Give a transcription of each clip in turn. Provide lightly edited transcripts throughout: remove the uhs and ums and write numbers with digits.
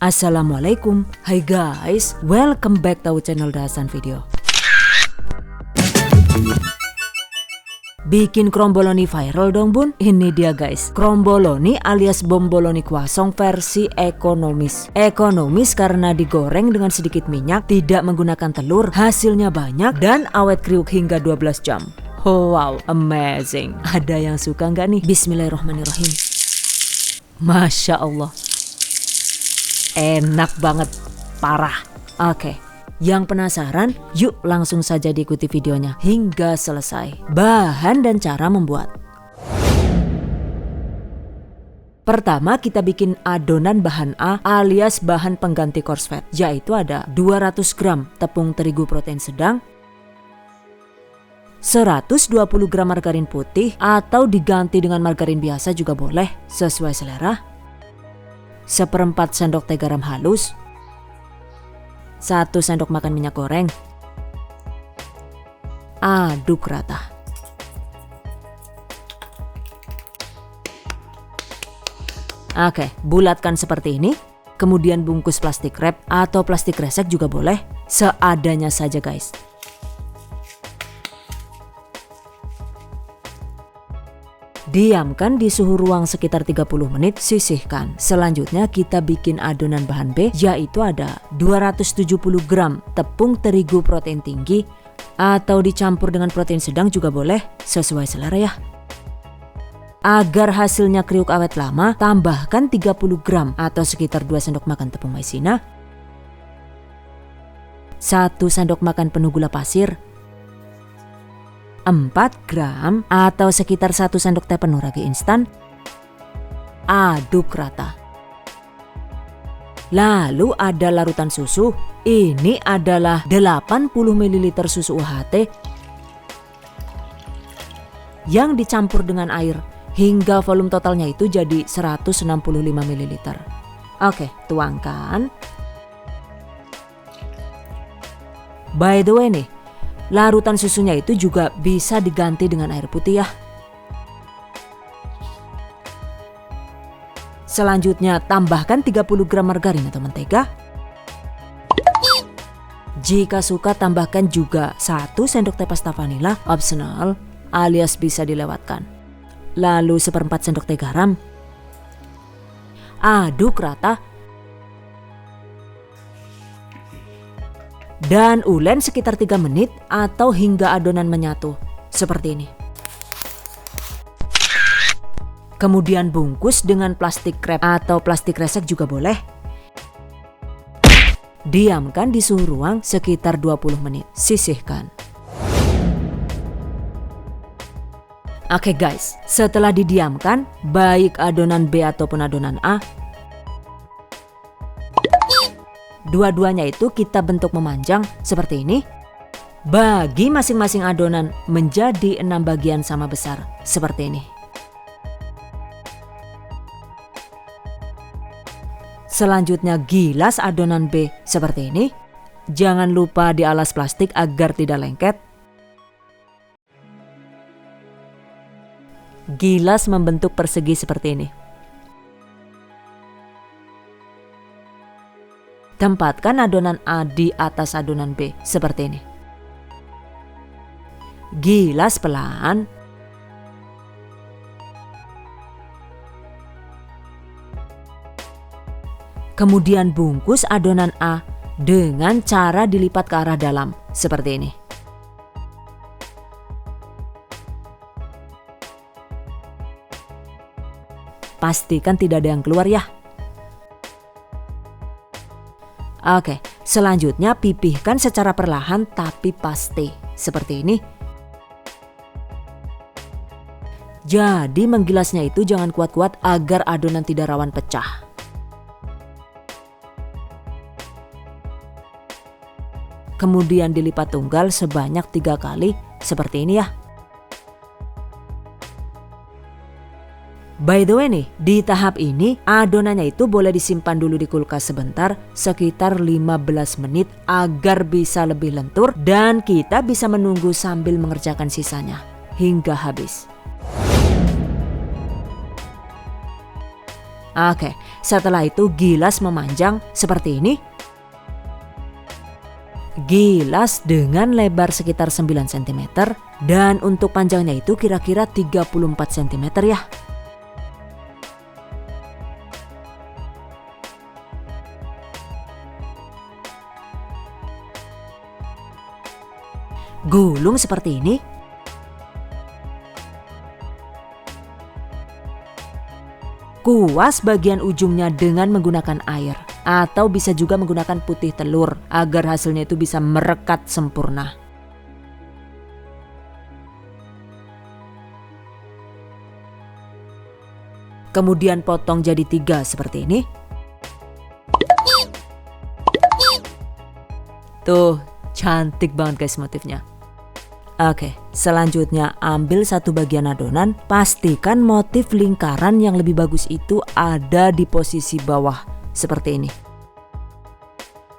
Assalamualaikum. Hai guys, welcome back to channel Dasan Video. Bikin kromboloni viral dong bun. Ini dia guys, kromboloni alias bomboloni kuasong versi ekonomis. Ekonomis karena digoreng dengan sedikit minyak, tidak menggunakan telur, hasilnya banyak dan awet kriuk hingga 12 jam. Oh, wow, amazing. Ada yang suka nggak nih? Bismillahirrahmanirrahim. Masya Allah, enak banget, parah. Oke, yang penasaran? Yuk langsung saja diikuti videonya hingga selesai. Bahan dan cara membuat. Pertama kita bikin adonan bahan A alias bahan pengganti coarse fat, yaitu ada 200 gram tepung terigu protein sedang, 120 gram margarin putih atau diganti dengan margarin biasa juga boleh sesuai selera, 1/4 sendok teh garam halus, 1 sendok makan minyak goreng. Aduk rata. Oke, bulatkan seperti ini. Kemudian bungkus plastik wrap atau plastik kresek juga boleh, seadanya saja guys. Diamkan di suhu ruang sekitar 30 menit, sisihkan. Selanjutnya kita bikin adonan bahan B, yaitu ada 270 gram tepung terigu protein tinggi atau dicampur dengan protein sedang juga boleh, sesuai selera ya. Agar hasilnya kriuk awet lama, tambahkan 30 gram atau sekitar 2 sendok makan tepung maizena, 1 sendok makan penuh gula pasir, 4 gram atau sekitar 1 sendok teh penuh ragi instan. Aduk rata. Lalu ada larutan susu. Ini adalah 80 ml susu UHT yang dicampur dengan air hingga volume totalnya itu jadi 165 ml. Oke, tuangkan. By the way nih, larutan susunya itu juga bisa diganti dengan air putih ya. Selanjutnya tambahkan 30 gram margarin atau mentega. Jika suka tambahkan juga 1 sendok teh pasta vanila, optional alias bisa dilewatkan. Lalu 1/4 sendok teh garam. Aduk rata. Dan ulen sekitar 3 menit atau hingga adonan menyatu seperti ini. Kemudian bungkus dengan plastik wrap atau plastik kresek juga boleh. Diamkan di suhu ruang sekitar 20 menit, sisihkan. Oke guys, setelah didiamkan, baik adonan B ataupun adonan A, dua-duanya itu kita bentuk memanjang seperti ini. Bagi masing-masing adonan menjadi 6 bagian sama besar seperti ini. Selanjutnya gilas adonan B seperti ini. Jangan lupa dialas plastik agar tidak lengket. Gilas membentuk persegi seperti ini. Tempatkan adonan A di atas adonan B seperti ini. Gilas pelan. Kemudian bungkus adonan A dengan cara dilipat ke arah dalam seperti ini. Pastikan tidak ada yang keluar ya. Oke, selanjutnya pipihkan secara perlahan tapi pasti seperti ini. Jadi menggilasnya itu jangan kuat-kuat agar adonan tidak rawan pecah. Kemudian dilipat tunggal sebanyak 3 kali seperti ini ya. By the way nih, di tahap ini adonannya itu boleh disimpan dulu di kulkas sebentar sekitar 15 menit agar bisa lebih lentur dan kita bisa menunggu sambil mengerjakan sisanya hingga habis. Oke, setelah itu gilas memanjang seperti ini. Gilas dengan lebar sekitar 9 cm dan untuk panjangnya itu kira-kira 34 cm ya. Gulung seperti ini. Kuas bagian ujungnya dengan menggunakan air atau bisa juga menggunakan putih telur agar hasilnya itu bisa merekat sempurna. Kemudian potong jadi 3 seperti ini. Tuh, cantik banget guys motifnya. Oke, selanjutnya ambil satu bagian adonan, pastikan motif lingkaran yang lebih bagus itu ada di posisi bawah seperti ini.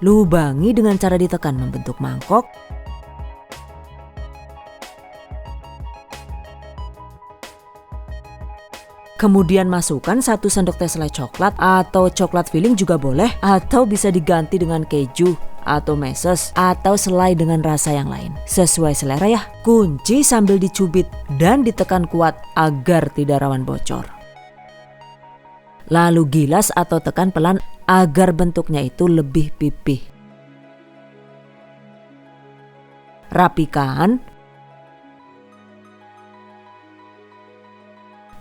Lubangi dengan cara ditekan membentuk mangkok. Kemudian masukkan 1 sendok teh selai coklat atau coklat filling juga boleh, atau bisa diganti dengan keju atau meses atau selai dengan rasa yang lain. Sesuai selera ya. Kunci sambil dicubit dan ditekan kuat agar tidak rawan bocor. Lalu gilas atau tekan pelan agar bentuknya itu lebih pipih. Rapikan.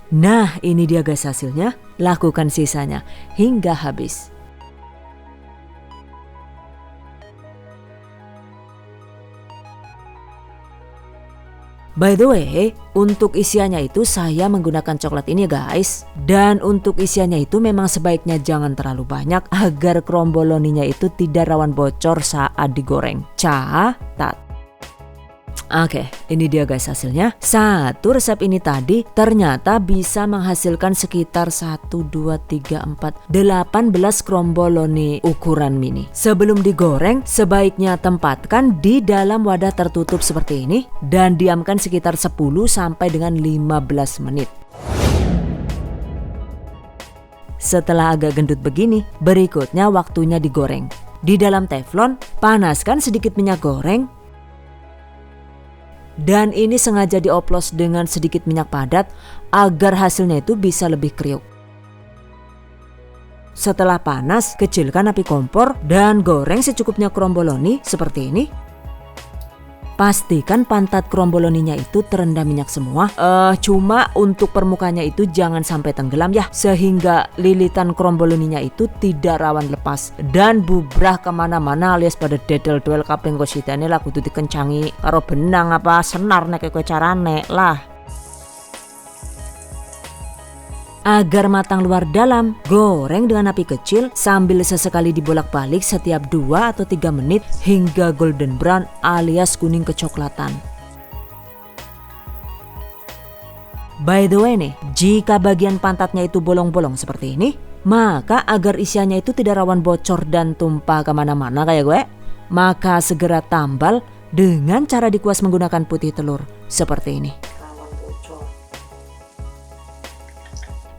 Nah, ini dia guys hasilnya. Lakukan sisanya hingga habis. By the way, untuk isiannya itu saya menggunakan coklat ini ya guys. Dan untuk isiannya itu memang sebaiknya jangan terlalu banyak agar kromboloninya itu tidak rawan bocor saat digoreng. Catat. Oke, ini dia guys hasilnya. Satu resep ini tadi ternyata bisa menghasilkan sekitar 1, 2, 3, 4, 18 kromboloni ukuran mini. Sebelum digoreng, sebaiknya tempatkan di dalam wadah tertutup seperti ini dan diamkan sekitar 10 sampai dengan 15 menit. Setelah agak gendut begini, berikutnya waktunya digoreng. Di dalam teflon, panaskan sedikit minyak goreng. Dan ini sengaja dioplos dengan sedikit minyak padat agar hasilnya itu bisa lebih kriuk. Setelah panas, kecilkan api kompor dan goreng secukupnya kromboloni seperti ini. Pastikan pantat kromboloninya itu terendam minyak semua. Cuma untuk permukaannya itu jangan sampai tenggelam ya, sehingga lilitan kromboloninya itu tidak rawan lepas dan bubrah kemana-mana alias pada dedel-duel kaping kositane lah kudu dikencangi karo benang apa senar nek kowe carane lah. Agar matang luar dalam, goreng dengan api kecil sambil sesekali dibolak-balik setiap 2 atau 3 menit hingga golden brown alias kuning kecoklatan. By the way nih, jika bagian pantatnya itu bolong-bolong seperti ini, maka agar isiannya itu tidak rawan bocor dan tumpah kemana-mana kayak gue, maka segera tambal dengan cara dikuas menggunakan putih telur seperti ini.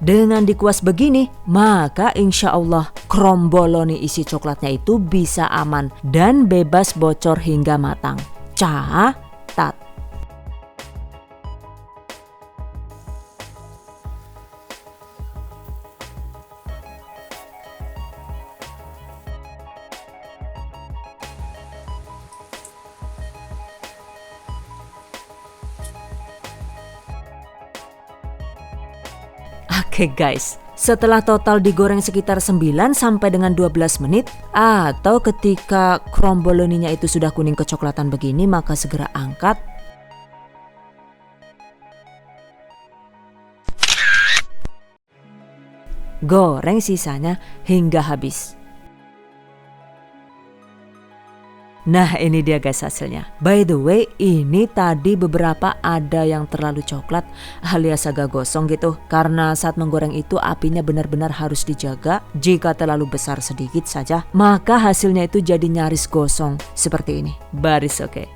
Dengan dikuas begini, maka insya Allah kromboloni isi coklatnya itu bisa aman dan bebas bocor hingga matang. Catat. Oke guys, setelah total digoreng sekitar 9 sampai dengan 12 menit atau ketika kromboloninya itu sudah kuning kecoklatan begini, maka segera angkat. Goreng sisanya hingga habis. Nah, ini dia guys hasilnya. By the way, ini tadi beberapa ada yang terlalu coklat alias agak gosong gitu. Karena saat menggoreng itu apinya benar-benar harus dijaga. Jika terlalu besar sedikit saja, maka hasilnya itu jadi nyaris gosong seperti ini. Baris oke.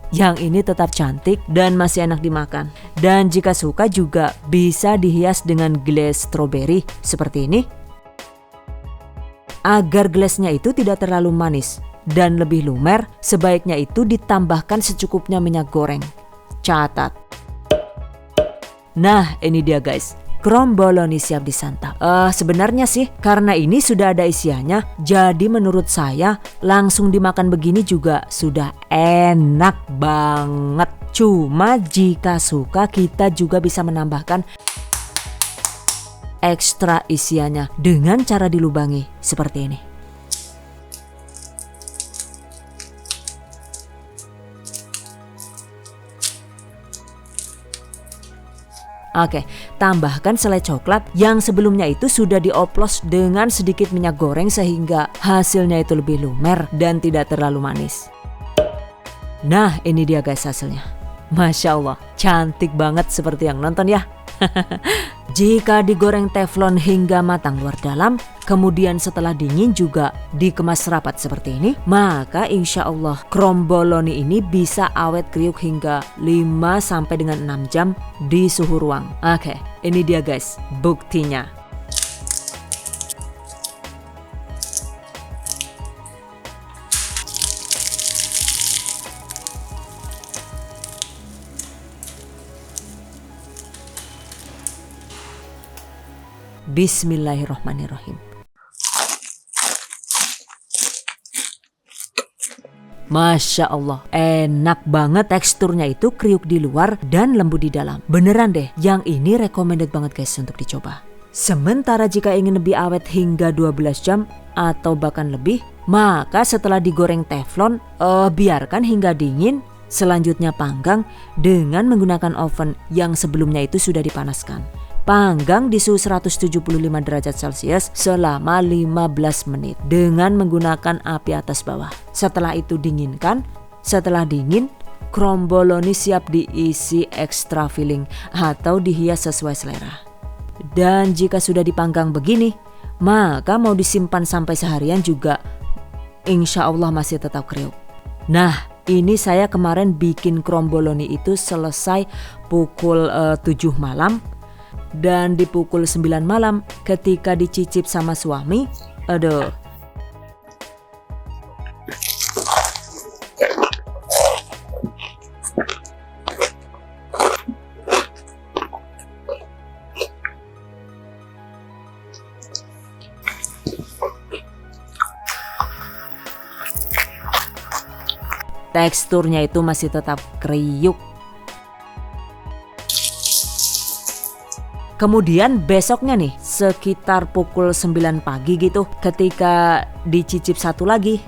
Yang ini tetap cantik dan masih enak dimakan. Dan jika suka juga bisa dihias dengan glaze strawberry seperti ini. Agar glaze-nya itu tidak terlalu manis dan lebih lumer, sebaiknya itu ditambahkan secukupnya minyak goreng. Catat. Nah, ini dia guys. Kromboloni siap disantap. Sebenarnya sih karena ini sudah ada isiannya, jadi menurut saya langsung dimakan begini juga sudah enak banget. Cuma jika suka kita juga bisa menambahkan ekstra isiannya dengan cara dilubangi seperti ini. Oke, tambahkan selai coklat yang sebelumnya itu sudah dioplos dengan sedikit minyak goreng sehingga hasilnya itu lebih lumer dan tidak terlalu manis. Nah, ini dia guys hasilnya. Masya Allah, cantik banget seperti yang nonton ya. Jika digoreng teflon hingga matang luar dalam, kemudian setelah dingin juga dikemas rapat seperti ini, maka insya Allah kromboloni ini bisa awet kriuk hingga 5 sampai dengan 6 jam di suhu ruang. Oke, ini dia guys buktinya. Bismillahirrahmanirrahim. Masya Allah, enak banget teksturnya itu kriuk di luar dan lembut di dalam. Beneran deh, yang ini recommended banget guys untuk dicoba. Sementara jika ingin lebih awet hingga 12 jam atau bahkan lebih, maka setelah digoreng teflon, biarkan hingga dingin. Selanjutnya panggang dengan menggunakan oven yang sebelumnya itu sudah dipanaskan. Panggang di suhu 175 derajat Celcius selama 15 menit dengan menggunakan api atas bawah. Setelah itu dinginkan. Setelah dingin, kromboloni siap diisi extra filling atau dihias sesuai selera. Dan jika sudah dipanggang begini, maka mau disimpan sampai seharian juga insya Allah masih tetap kriuk. Nah, ini saya kemarin bikin kromboloni itu selesai pukul 7 malam. Dan di pukul 9 malam ketika dicicip sama suami, aduh. Teksturnya itu masih tetap kriuk. Kemudian besoknya nih sekitar pukul 9 pagi gitu ketika dicicip satu lagi,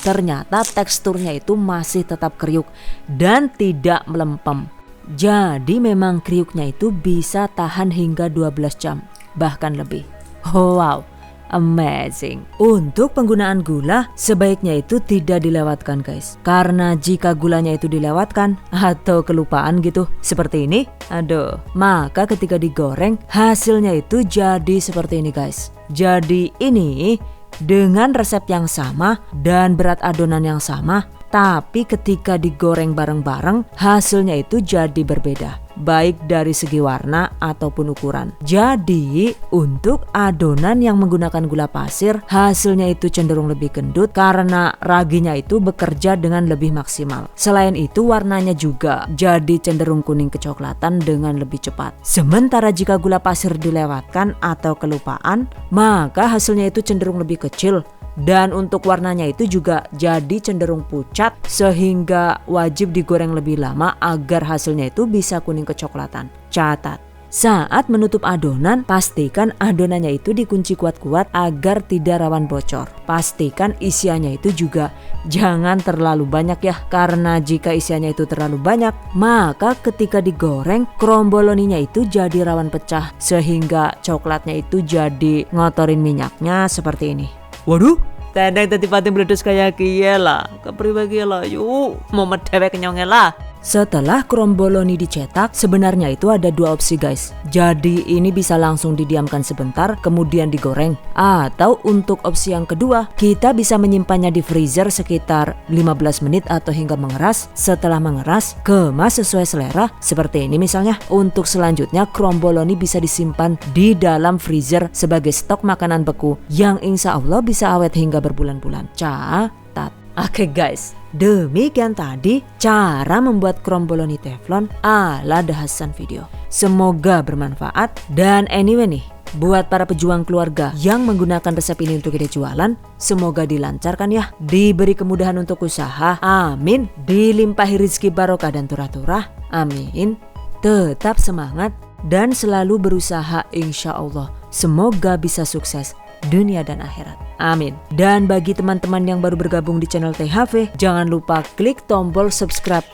ternyata teksturnya itu masih tetap kriuk dan tidak melempem. Jadi memang kriuknya itu bisa tahan hingga 12 jam bahkan lebih. Wow, amazing. Untuk penggunaan gula sebaiknya itu tidak dilewatkan guys. Karena jika gulanya itu dilewatkan atau kelupaan gitu seperti ini, aduh, maka ketika digoreng hasilnya itu jadi seperti ini guys. Jadi ini dengan resep yang sama dan berat adonan yang sama, tapi ketika digoreng bareng-bareng hasilnya itu jadi berbeda, baik dari segi warna ataupun ukuran. Jadi untuk adonan yang menggunakan gula pasir hasilnya itu cenderung lebih gendut karena raginya itu bekerja dengan lebih maksimal. Selain itu warnanya juga jadi cenderung kuning kecoklatan dengan lebih cepat. Sementara jika gula pasir dilewatkan atau kelupaan, maka hasilnya itu cenderung lebih kecil. Dan untuk warnanya itu juga jadi cenderung pucat sehingga wajib digoreng lebih lama agar hasilnya itu bisa kuning kecoklatan. Catat, saat menutup adonan pastikan adonannya itu dikunci kuat-kuat agar tidak rawan bocor. Pastikan isiannya itu juga jangan terlalu banyak ya, karena jika isiannya itu terlalu banyak maka ketika digoreng kromboloninya itu jadi rawan pecah sehingga coklatnya itu jadi ngotorin minyaknya seperti ini. Waduh, tendeng tadi pating bledus kayak kia lah, kepribadi lah, yuk mau medewe kenyongnya lah. Setelah kromboloni dicetak, sebenarnya itu ada dua opsi guys. Jadi ini bisa langsung didiamkan sebentar kemudian digoreng. Atau untuk opsi yang kedua, kita bisa menyimpannya di freezer sekitar 15 menit atau hingga mengeras. Setelah mengeras, kemas sesuai selera. Seperti ini misalnya. Untuk selanjutnya, kromboloni bisa disimpan di dalam freezer sebagai stok makanan beku yang insya Allah bisa awet hingga berbulan-bulan. Catat. Oke guys, demikian tadi cara membuat kromboloni teflon ala The Hasan Video. Semoga bermanfaat. Dan anyway nih, buat para pejuang keluarga yang menggunakan resep ini untuk ide jualan, semoga dilancarkan ya, diberi kemudahan untuk usaha, amin, dilimpahi rezeki barokah dan turah-turah, amin. Tetap semangat dan selalu berusaha, insya Allah semoga bisa sukses dunia dan akhirat, amin. Dan bagi teman-teman yang baru bergabung di channel THV, jangan lupa klik tombol subscribe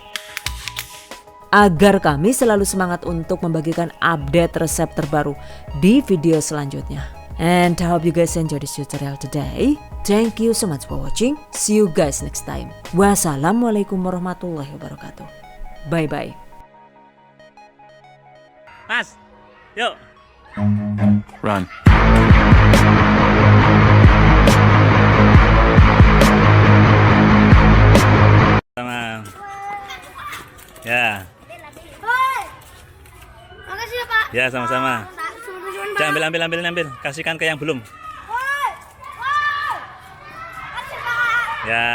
agar kami selalu semangat untuk membagikan update resep terbaru di video selanjutnya. And I hope you guys enjoy this tutorial today. Thank you so much for watching. See you guys next time. Wassalamualaikum warahmatullahi wabarakatuh. Bye bye. Mas, yuk. Run. Sama. Ya. Makasih ya Pak. Ya, sama-sama. Ya, ambil. Kasihkan ke yang belum. Makasih Pak. Ya.